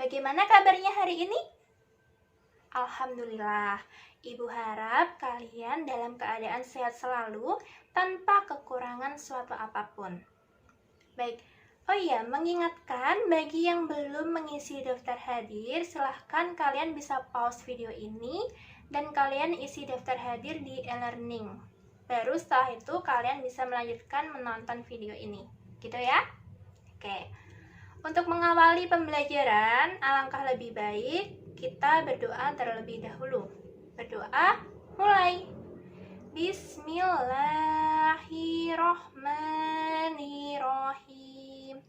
Bagaimana kabarnya hari ini? Alhamdulillah, Ibu harap kalian dalam keadaan sehat selalu tanpa kekurangan suatu apapun. Baik, oh iya, mengingatkan bagi yang belum mengisi daftar hadir, silahkan kalian bisa pause video ini dan kalian isi daftar hadir di e-learning. Baru setelah itu kalian bisa melanjutkan menonton video ini. Gitu ya? Oke. Untuk mengawali pembelajaran, alangkah lebih baik kita berdoa terlebih dahulu. Berdoa, mulai. Bismillahirrohmanirrohim.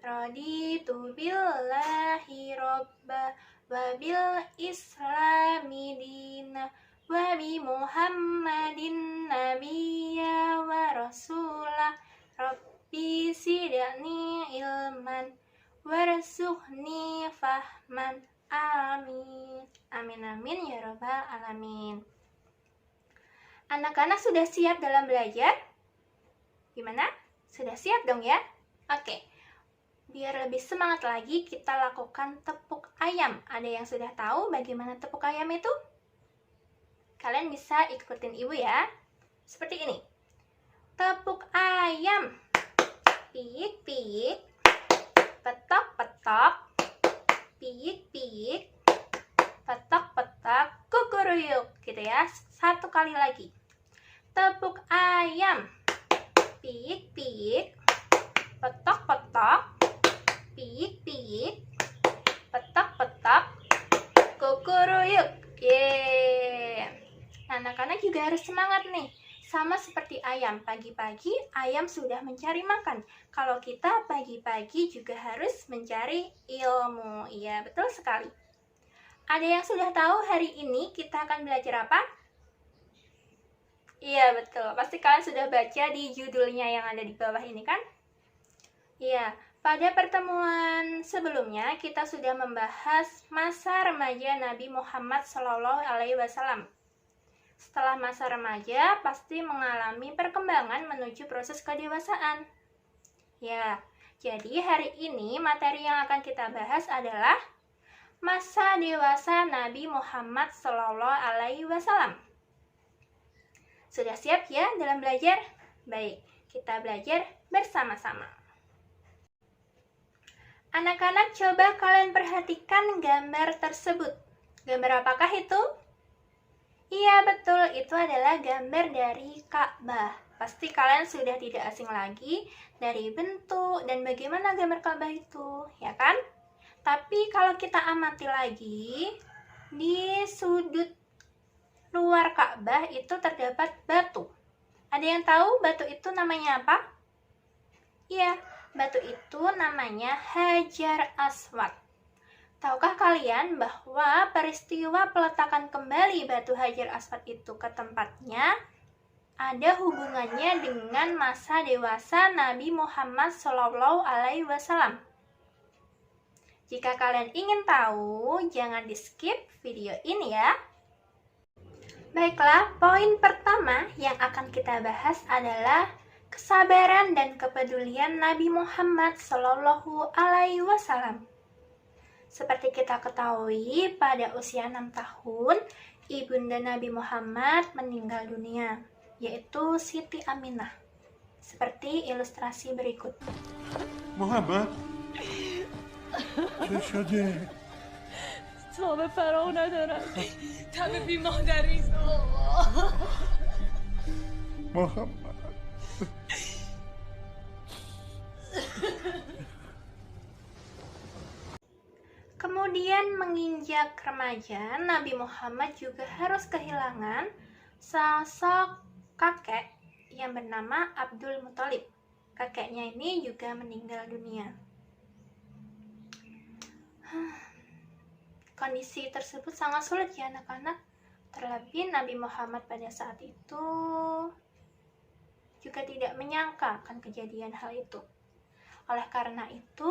Raditu billahi robba wa bil islami dina wa bi muhammadin nabiyya wa rasulah. Rabbi sidani ilman warzuqni fahman. Amin. Amin amin ya robbal alamin. Anak-anak sudah siap dalam belajar? Gimana? Sudah siap dong ya? Oke. Biar lebih semangat lagi, kita lakukan tepuk ayam. Ada yang sudah tahu bagaimana tepuk ayam itu? Kalian bisa ikutin ibu ya. Seperti ini. Tepuk ayam. Piik-piik. Petok-petok. Piik-piik. Petok-petok. Kukuruyuk. Gitu ya. Satu kali lagi. Tepuk ayam. Piik-piik. Petok-petok. Piik-piik. Petok-petok. Kukuruyuk. Yeay. Anak-anak juga harus semangat nih. Sama seperti ayam, pagi-pagi ayam sudah mencari makan. Kalau kita pagi-pagi juga harus mencari ilmu. Iya, betul sekali. Ada yang sudah tahu hari ini kita akan belajar apa? Iya, betul. Pasti kalian sudah baca di judulnya yang ada di bawah ini kan? Iya, pada pertemuan sebelumnya kita sudah membahas masa remaja Nabi Muhammad SAW. Setelah masa remaja, pasti mengalami perkembangan menuju proses kedewasaan. Ya, jadi hari ini materi yang akan kita bahas adalah masa dewasa Nabi Muhammad SAW. Sudah siap ya dalam belajar? Baik, kita belajar bersama-sama. Anak-anak, coba kalian perhatikan gambar tersebut. Gambar apakah itu? Iya betul, itu adalah gambar dari Ka'bah. Pasti kalian sudah tidak asing lagi dari bentuk dan bagaimana gambar Ka'bah itu, ya kan? Tapi kalau kita amati lagi, di sudut luar Ka'bah itu terdapat batu. Ada yang tahu batu itu namanya apa? Iya, batu itu namanya Hajar Aswad. Tahukah kalian bahwa peristiwa peletakan kembali batu Hajar Aswad itu ke tempatnya ada hubungannya dengan masa dewasa Nabi Muhammad SAW? Jika kalian ingin tahu, jangan di-skip video ini ya. Baiklah, poin pertama yang akan kita bahas adalah kesabaran dan kepedulian Nabi Muhammad SAW. Seperti kita ketahui, pada usia 6 tahun, ibunda Nabi Muhammad meninggal dunia, yaitu Siti Aminah. Seperti ilustrasi berikut. Muhammad, چه شده؟ تاب فرا ندارم. تب بی مادری. Muhammad. Kemudian menginjak remaja, Nabi Muhammad juga harus kehilangan sosok kakek yang bernama Abdul Muthalib. Kakeknya ini juga meninggal dunia. Kondisi tersebut sangat sulit ya anak-anak. Terlebih Nabi Muhammad pada saat itu juga tidak menyangka akan kejadian hal itu. Oleh karena itu,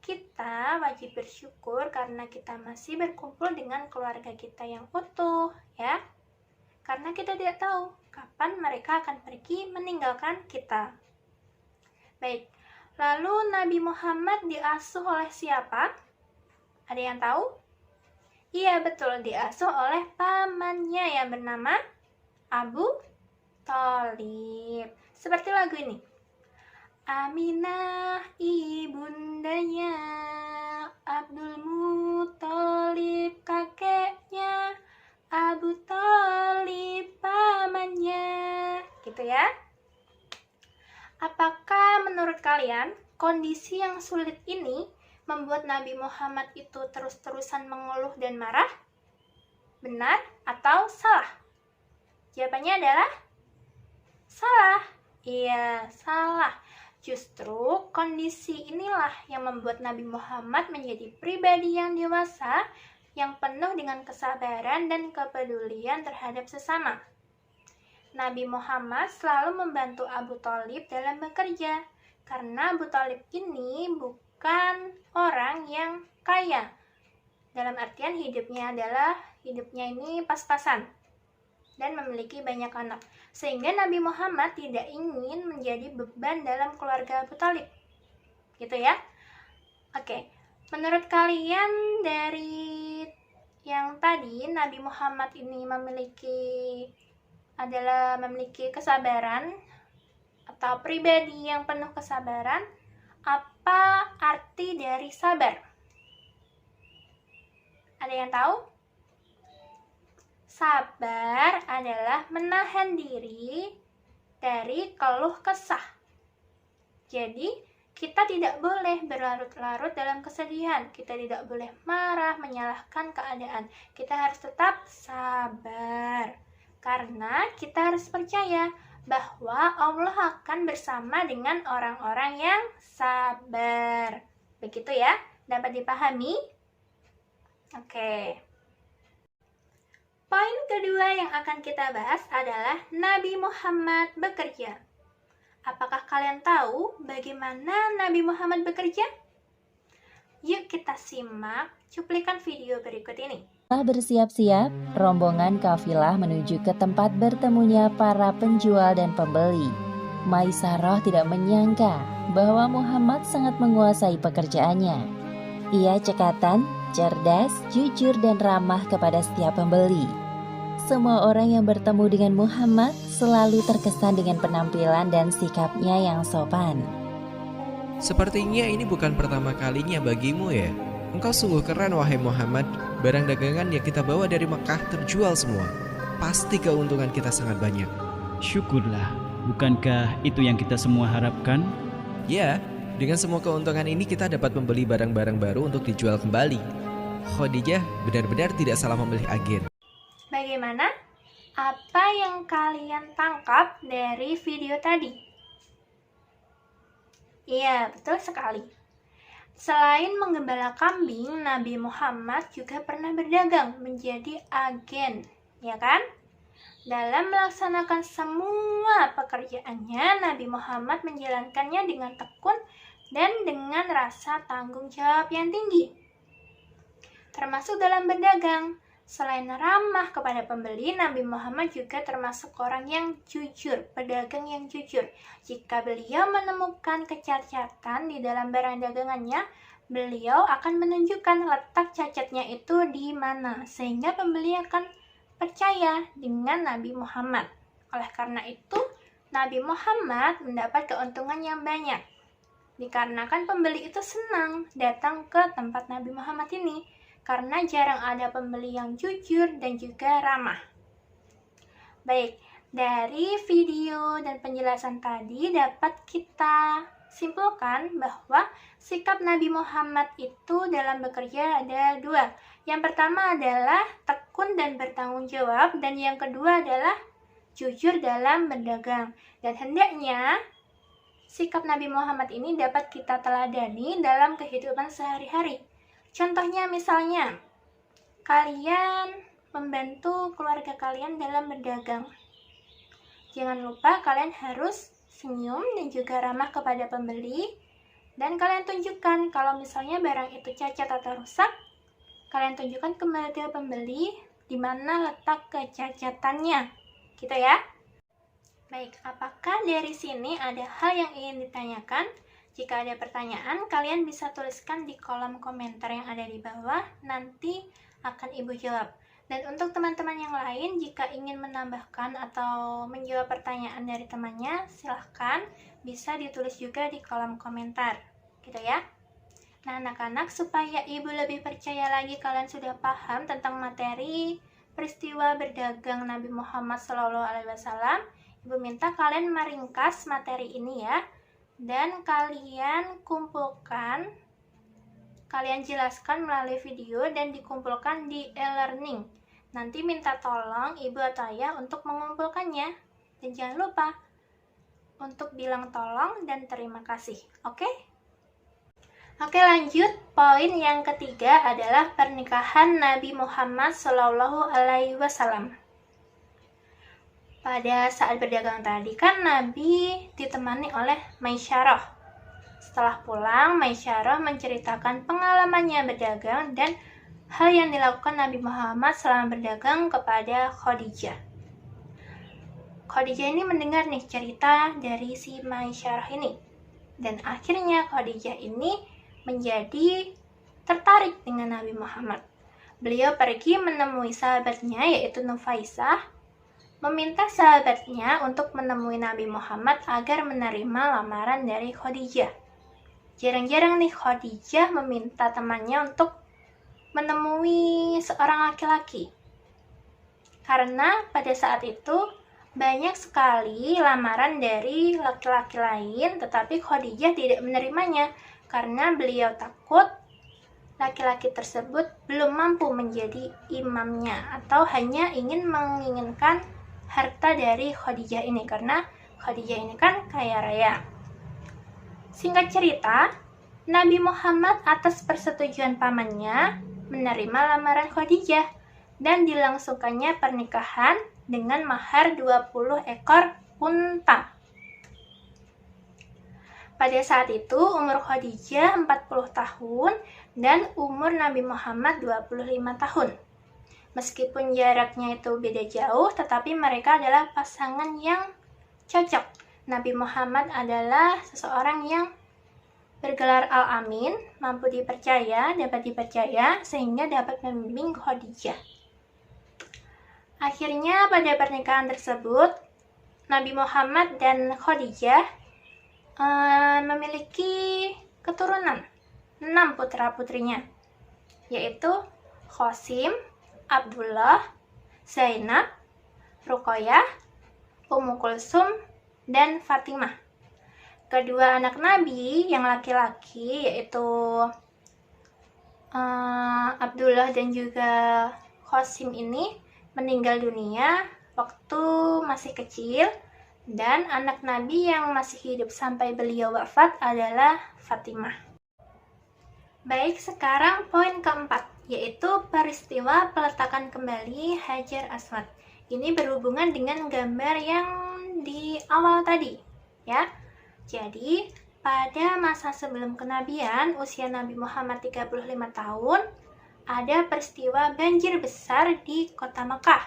kita wajib bersyukur karena kita masih berkumpul dengan keluarga kita yang utuh, ya. Karena kita tidak tahu kapan mereka akan pergi meninggalkan kita. Baik, lalu Nabi Muhammad diasuh oleh siapa? Ada yang tahu? Iya betul, diasuh oleh pamannya yang bernama Abu Thalib. Seperti lagu ini. Aminah ibundanya, Abdul Muthalib kakeknya, Abu Thalib pamannya. Gitu ya. Apakah menurut kalian kondisi yang sulit ini membuat Nabi Muhammad itu terus-terusan mengeluh dan marah? Benar atau salah? Jawabannya adalah salah. Iya, salah. Justru kondisi inilah yang membuat Nabi Muhammad menjadi pribadi yang dewasa, yang penuh dengan kesabaran dan kepedulian terhadap sesama. Nabi Muhammad selalu membantu Abu Thalib dalam bekerja, karena Abu Thalib ini bukan orang yang kaya. Dalam artian hidupnya ini pas-pasan dan memiliki banyak anak. Sehingga Nabi Muhammad tidak ingin menjadi beban dalam keluarga Abu Thalib. Gitu ya. Oke. Menurut kalian dari yang tadi Nabi Muhammad ini memiliki kesabaran atau pribadi yang penuh kesabaran, apa arti dari sabar? Ada yang tahu? Sabar adalah menahan diri dari keluh kesah. Jadi, kita tidak boleh berlarut-larut dalam kesedihan. Kita tidak boleh marah, menyalahkan keadaan. Kita harus tetap sabar. Karena kita harus percaya bahwa Allah akan bersama dengan orang-orang yang sabar. Begitu ya? Dapat dipahami? Oke. Poin kedua yang akan kita bahas adalah Nabi Muhammad bekerja. Apakah kalian tahu bagaimana Nabi Muhammad bekerja? Yuk kita simak cuplikan video berikut ini. Setelah bersiap-siap, rombongan kafilah menuju ke tempat bertemunya para penjual dan pembeli. Maisarah tidak menyangka bahwa Muhammad sangat menguasai pekerjaannya. Ia cekatan, cerdas, jujur, dan ramah kepada setiap pembeli. Semua orang yang bertemu dengan Muhammad selalu terkesan dengan penampilan dan sikapnya yang sopan. Sepertinya ini bukan pertama kalinya bagimu ya. Engkau sungguh keren wahai Muhammad. Barang dagangan yang kita bawa dari Mekah terjual semua. Pasti keuntungan kita sangat banyak. Syukurlah, bukankah itu yang kita semua harapkan? Ya, dengan semua keuntungan ini kita dapat membeli barang-barang baru untuk dijual kembali. Khadijah benar-benar tidak salah memilih agen. Bagaimana? Apa yang kalian tangkap dari video tadi? Iya, betul sekali. Selain menggembala kambing, Nabi Muhammad juga pernah berdagang menjadi agen, ya kan? Dalam melaksanakan semua pekerjaannya, Nabi Muhammad menjalankannya dengan tekun dan dengan rasa tanggung jawab yang tinggi. Termasuk dalam berdagang. Selain ramah kepada pembeli, Nabi Muhammad juga termasuk orang yang jujur, pedagang yang jujur. Jika beliau menemukan kecacatan di dalam barang dagangannya, beliau akan menunjukkan letak cacatnya itu di mana, sehingga pembeli akan percaya dengan Nabi Muhammad. Oleh karena itu, Nabi Muhammad mendapat keuntungan yang banyak. Dikarenakan pembeli itu senang datang ke tempat Nabi Muhammad ini, karena jarang ada pembeli yang jujur dan juga ramah. Baik, dari video dan penjelasan tadi dapat kita simpulkan bahwa sikap Nabi Muhammad itu dalam bekerja ada dua. Yang pertama adalah tekun dan bertanggung jawab, dan yang kedua adalah jujur dalam berdagang. Dan hendaknya sikap Nabi Muhammad ini dapat kita teladani dalam kehidupan sehari-hari. Contohnya misalnya, kalian membantu keluarga kalian dalam berdagang. Jangan lupa kalian harus senyum dan juga ramah kepada pembeli. Dan kalian tunjukkan kalau misalnya barang itu cacat atau rusak, kalian tunjukkan kepada pembeli di mana letak kecacatannya. Gitu ya. Baik, apakah dari sini ada hal yang ingin ditanyakan? Jika ada pertanyaan, kalian bisa tuliskan di kolom komentar yang ada di bawah, nanti akan Ibu jawab. Dan untuk teman-teman yang lain, jika ingin menambahkan atau menjawab pertanyaan dari temannya, silahkan bisa ditulis juga di kolom komentar, gitu ya. Nah, anak-anak, supaya Ibu lebih percaya lagi kalian sudah paham tentang materi peristiwa berdagang Nabi Muhammad SAW, Ibu minta kalian meringkas materi ini ya, dan kalian kumpulkan, kalian jelaskan melalui video dan dikumpulkan di e-learning. Nanti minta tolong Ibu atau Ayah untuk mengumpulkannya. Dan jangan lupa untuk bilang tolong dan terima kasih, oke? Oke, lanjut. Poin yang ketiga adalah pernikahan Nabi Muhammad SAW. Pada saat berdagang tadi kan Nabi ditemani oleh Maisyarah. Setelah pulang, Maisyarah menceritakan pengalamannya berdagang dan hal yang dilakukan Nabi Muhammad selama berdagang kepada Khadijah. Khadijah ini mendengar nih cerita dari si Maisyarah ini. Dan akhirnya Khadijah ini menjadi tertarik dengan Nabi Muhammad. Beliau pergi menemui sahabatnya yaitu Nufaisah, meminta sahabatnya untuk menemui Nabi Muhammad agar menerima lamaran dari Khadijah. Jarang-jarang nih Khadijah meminta temannya untuk menemui seorang laki-laki. Karena pada saat itu banyak sekali lamaran dari laki-laki lain, tetapi Khadijah tidak menerimanya karena beliau takut laki-laki tersebut belum mampu menjadi imamnya atau hanya menginginkan harta dari Khadijah ini, karena Khadijah ini kan kaya raya. Singkat cerita, Nabi Muhammad atas persetujuan pamannya menerima lamaran Khadijah dan dilangsungkannya pernikahan dengan mahar 20 ekor unta. Pada saat itu umur Khadijah 40 tahun dan umur Nabi Muhammad 25 tahun. Meskipun jaraknya itu beda jauh, tetapi mereka adalah pasangan yang cocok. Nabi Muhammad adalah seseorang yang bergelar Al-Amin, mampu dipercaya, dapat dipercaya, sehingga dapat membimbing Khadijah. Akhirnya pada pernikahan tersebut, Nabi Muhammad dan Khadijah memiliki keturunan 6 putra-putrinya, yaitu Qasim, Abdullah, Zainab, Ruqayyah, Ummu Kulsum, dan Fatimah. Kedua anak Nabi yang laki-laki yaitu Abdullah dan juga Qasim ini meninggal dunia waktu masih kecil, dan anak Nabi yang masih hidup sampai beliau wafat adalah Fatimah. Baik, sekarang poin keempat, yaitu peristiwa peletakan kembali Hajar Aswad. Ini berhubungan dengan gambar yang di awal tadi, ya. Jadi, pada masa sebelum kenabian, usia Nabi Muhammad 35 tahun, ada peristiwa banjir besar di kota Mekah.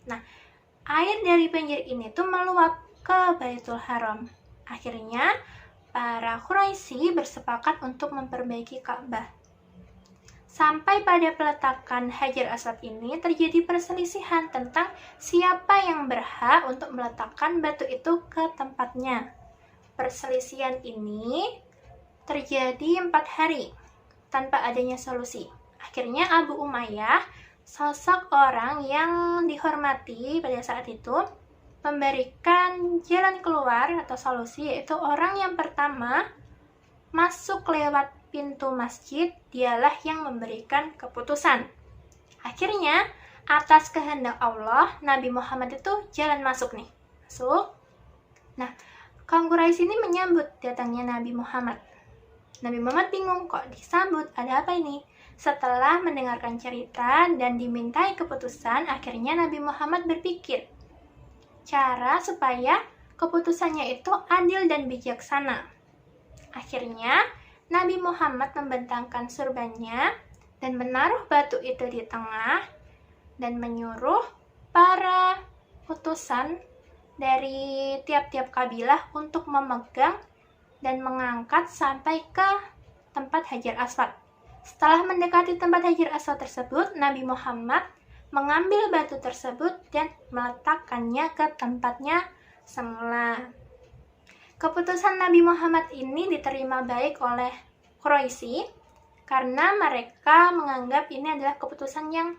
Nah, air dari banjir ini tuh meluap ke Baitul Haram. Akhirnya, para Quraisy bersepakat untuk memperbaiki Ka'bah. Sampai pada peletakan Hajar Aswad ini terjadi perselisihan tentang siapa yang berhak untuk meletakkan batu itu ke tempatnya. Perselisihan ini terjadi 4 hari tanpa adanya solusi. Akhirnya Abu Umayyah, sosok orang yang dihormati pada saat itu, memberikan jalan keluar atau solusi, yaitu orang yang pertama masuk lewat pintu masjid, dialah yang memberikan keputusan. Akhirnya, atas kehendak Allah, Nabi Muhammad itu jalan masuk nih. Masuk. Nah, kaum Quraisy ini menyambut datangnya Nabi Muhammad. Nabi Muhammad bingung, kok disambut? Ada apa ini? Setelah mendengarkan cerita dan dimintai keputusan, akhirnya Nabi Muhammad berpikir cara supaya keputusannya itu adil dan bijaksana. Akhirnya, Nabi Muhammad membentangkan surbannya dan menaruh batu itu di tengah dan menyuruh para utusan dari tiap-tiap kabilah untuk memegang dan mengangkat sampai ke tempat Hajar Aswad. Setelah mendekati tempat Hajar Aswad tersebut, Nabi Muhammad mengambil batu tersebut dan meletakkannya ke tempatnya semula. Keputusan Nabi Muhammad ini diterima baik oleh Quraisy karena mereka menganggap ini adalah keputusan yang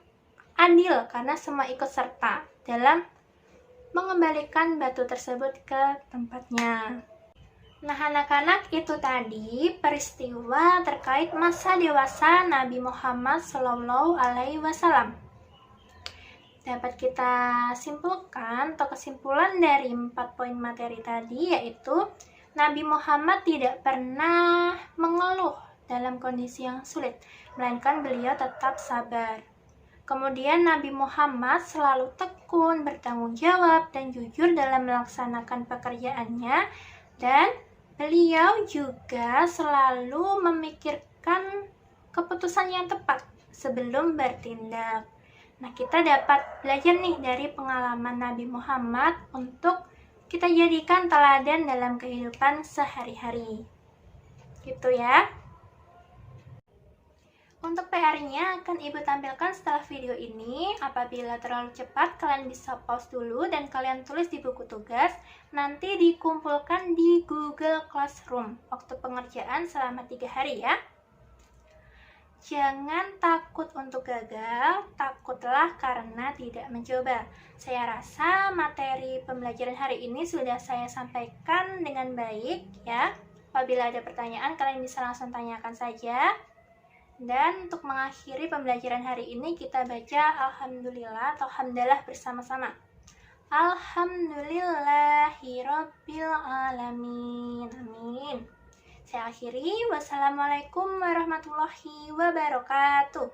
adil karena semua ikut serta dalam mengembalikan batu tersebut ke tempatnya. Nah, anak-anak, itu tadi peristiwa terkait masa dewasa Nabi Muhammad SAW. Dapat kita simpulkan atau kesimpulan dari 4 poin materi tadi, yaitu Nabi Muhammad tidak pernah mengeluh dalam kondisi yang sulit, melainkan beliau tetap sabar. Kemudian Nabi Muhammad selalu tekun, bertanggung jawab, dan jujur dalam melaksanakan pekerjaannya, dan beliau juga selalu memikirkan keputusan yang tepat sebelum bertindak. Nah, kita dapat belajar nih dari pengalaman Nabi Muhammad untuk kita jadikan teladan dalam kehidupan sehari-hari. Gitu ya. Untuk PR-nya akan Ibu tampilkan setelah video ini. Apabila terlalu cepat, kalian bisa pause dulu dan kalian tulis di buku tugas. Nanti dikumpulkan di Google Classroom. Waktu pengerjaan selama 3 hari ya. Jangan takut untuk gagal, takutlah karena tidak mencoba. Saya rasa materi pembelajaran hari ini sudah saya sampaikan dengan baik ya. Apabila ada pertanyaan, kalian bisa langsung tanyakan saja. Dan untuk mengakhiri pembelajaran hari ini, kita baca Alhamdulillah atau Hamdalah bersama-sama. Alhamdulillahirabbil alamin. Amin. Saya akhiri. Wassalamualaikum warahmatullahi wabarakatuh.